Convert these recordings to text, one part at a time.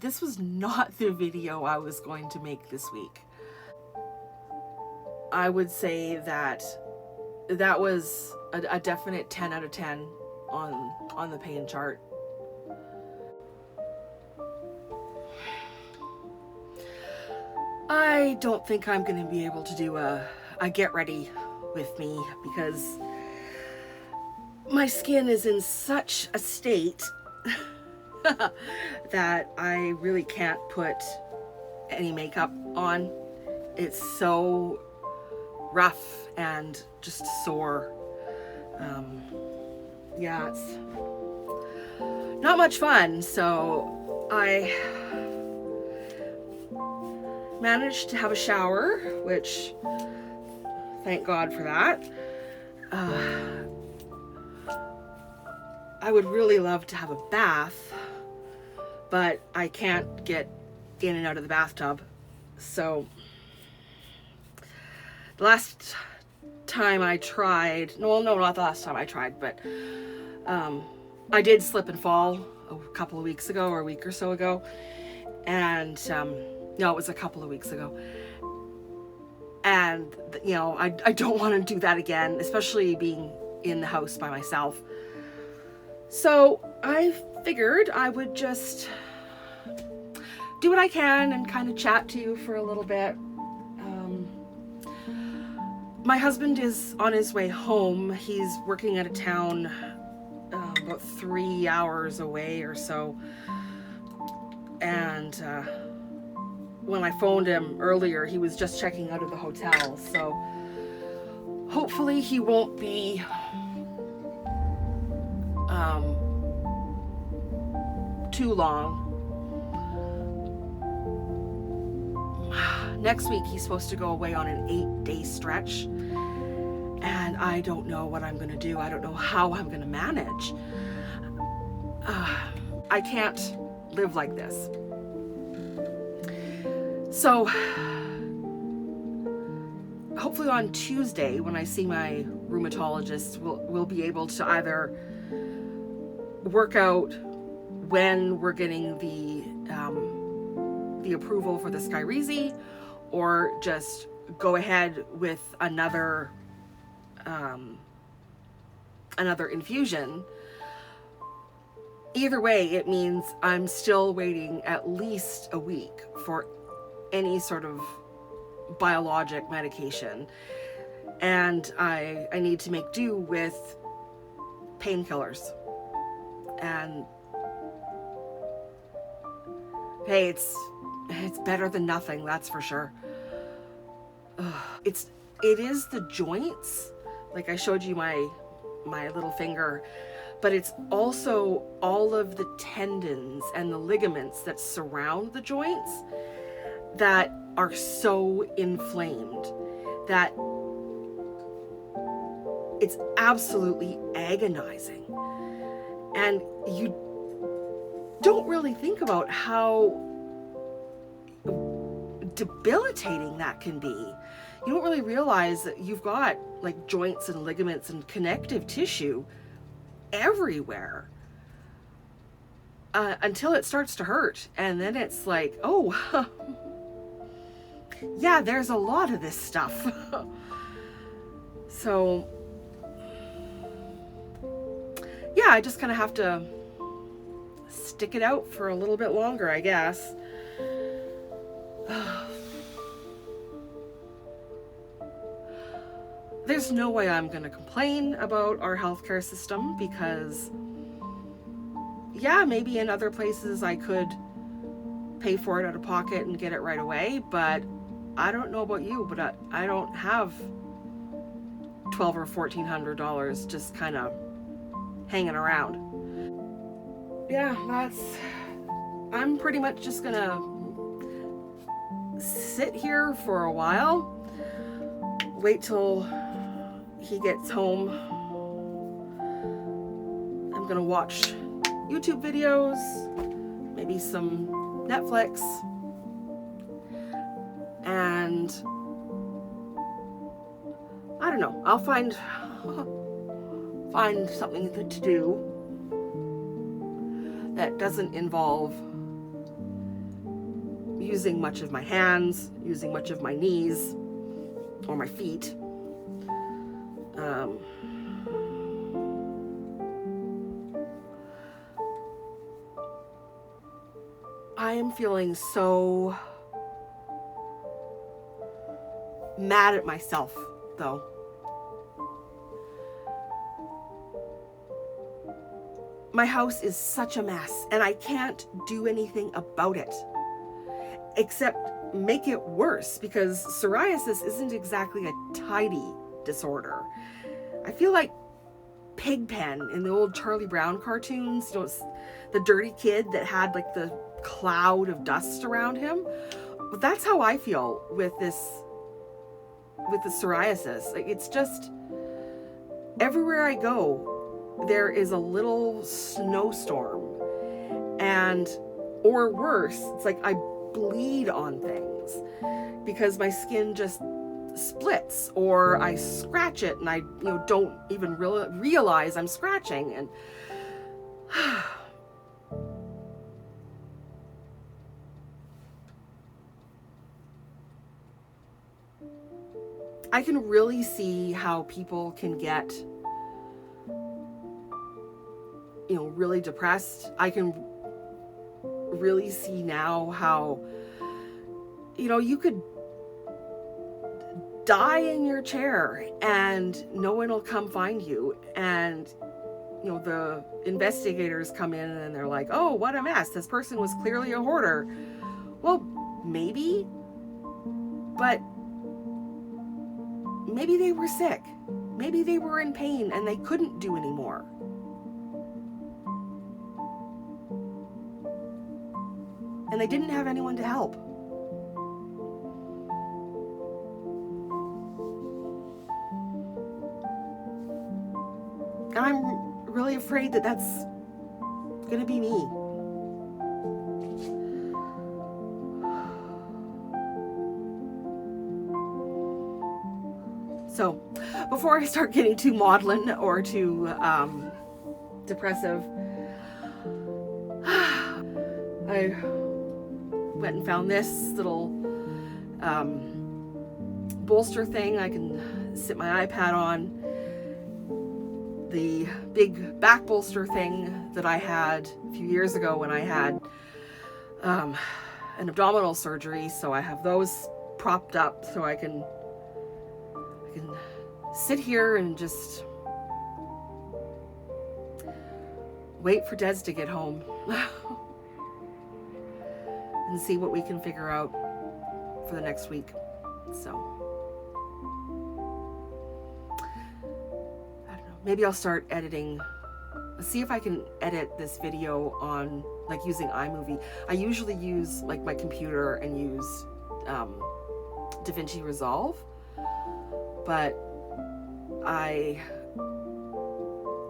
this was not the video I was going to make this week. I would say that was a definite 10 out of 10 on the pain chart. I don't think I'm going to be able to do a get ready with me because my skin is in such a state that I really can't put any makeup on. It's so rough and just sore. Yeah, it's not much fun. So I managed to have a shower, which thank God for that. I would really love to have a bath, but I can't get in and out of the bathtub. So the last time I tried, no, not the last time I tried, but I did slip and fall a couple of weeks ago, or a week or so ago. And no, it was a couple of weeks ago. And, you know, I don't want to do that again, especially being in the house by myself. So I figured I would just do what I can and kind of chat to you for a little bit. My husband is on his way home. He's working at a town about 3 hours away or so. And when I phoned him earlier, he was just checking out of the hotel. So hopefully he won't be too long. Next week he's supposed to go away on an 8-day stretch, and I don't know what I'm going to do. I don't know how I'm going to manage. I can't live like this. So hopefully on Tuesday, when I see my rheumatologist, we'll be able to either work out when we're getting the approval for the Skyrizi, or just go ahead with another infusion. Either way, it means I'm still waiting at least a week for any sort of biologic medication, and I need to make do with painkillers. And hey, it's better than nothing, that's for sure. It is the joints, like I showed you my little finger, but it's also all of the tendons and the ligaments that surround the joints that are so inflamed that it's absolutely agonizing. And you don't really think about how debilitating that can be. You don't really realize that you've got like joints and ligaments and connective tissue everywhere until it starts to hurt, and then it's like, oh yeah, there's a lot of this stuff. So yeah, I just kind of have to stick it out for a little bit longer, I guess. There's no way I'm going to complain about our healthcare system, because yeah, maybe in other places I could pay for it out of pocket and get it right away, but I don't know about you, but I don't have $1,200 or $1,400 just kind of hanging around. Yeah, I'm pretty much just gonna sit here for a while, wait till he gets home. I'm gonna watch YouTube videos, maybe some Netflix, and I don't know, I'll find something to do that doesn't involve using much of my hands, using much of my knees or my feet. I am feeling so mad at myself, though. My house is such a mess, and I can't do anything about it except make it worse, because psoriasis isn't exactly a tidy disorder. I feel like Pigpen in the old Charlie Brown cartoons, you know, the dirty kid that had like the cloud of dust around him. That's how I feel with the psoriasis. Like, it's just everywhere I go, there is a little snowstorm, and or worse, it's like I bleed on things because my skin just splits, or I scratch it and I don't even realize I'm scratching. And I can really see how people can get really depressed. I can really see now how you could die in your chair and no one will come find you, and the investigators come in and they're like, oh, what a mess, this person was clearly a hoarder. Well, maybe, but maybe they were sick, maybe they were in pain and they couldn't do anymore. And they didn't have anyone to help. And I'm really afraid that that's gonna be me. So, before I start getting too maudlin or too depressive, I went and found this little bolster thing I can sit my iPad on. The big back bolster thing that I had a few years ago when I had an abdominal surgery, so I have those propped up so I can sit here and just wait for Des to get home and see what we can figure out for the next week. So I don't know, maybe I'll start editing, see if I can edit this video on like using iMovie. I usually use like my computer and use DaVinci Resolve, but I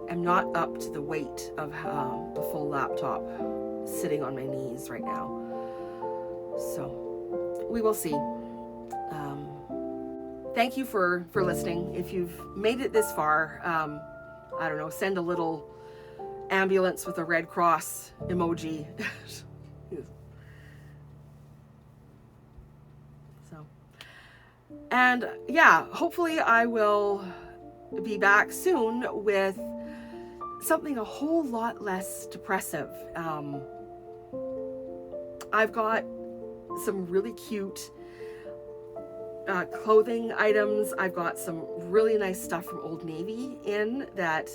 am not up to the weight of the full laptop sitting on my knees right now. So we will see. Thank you for listening. If you've made it this far, I don't know, send a little ambulance with a Red Cross emoji. So, and yeah, hopefully I will be back soon with something a whole lot less depressive. I've got some really cute clothing items. I've got some really nice stuff from Old Navy in that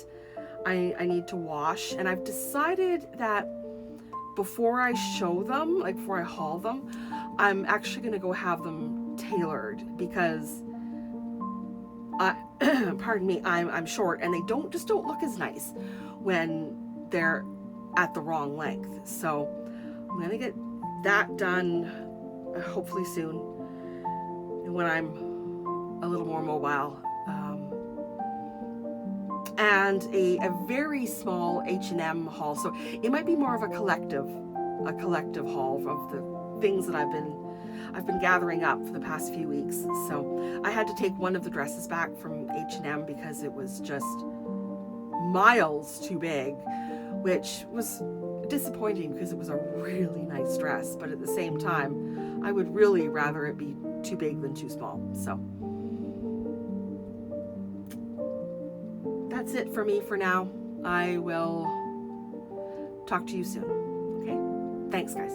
I need to wash, and I've decided that before I show them, like before I haul them, I'm actually going to go have them tailored, because pardon me, I'm short and they don't look as nice when they're at the wrong length. So I'm going to get that done hopefully soon when I'm a little more mobile. And a very small H&M haul. So it might be more of a collective haul of the things that I've been gathering up for the past few weeks. So I had to take one of the dresses back from H&M because it was just miles too big, which was disappointing because it was a really nice dress, but at the same time I would really rather it be too big than too small. So that's it for me for now. I will talk to you soon. Okay? Thanks, guys.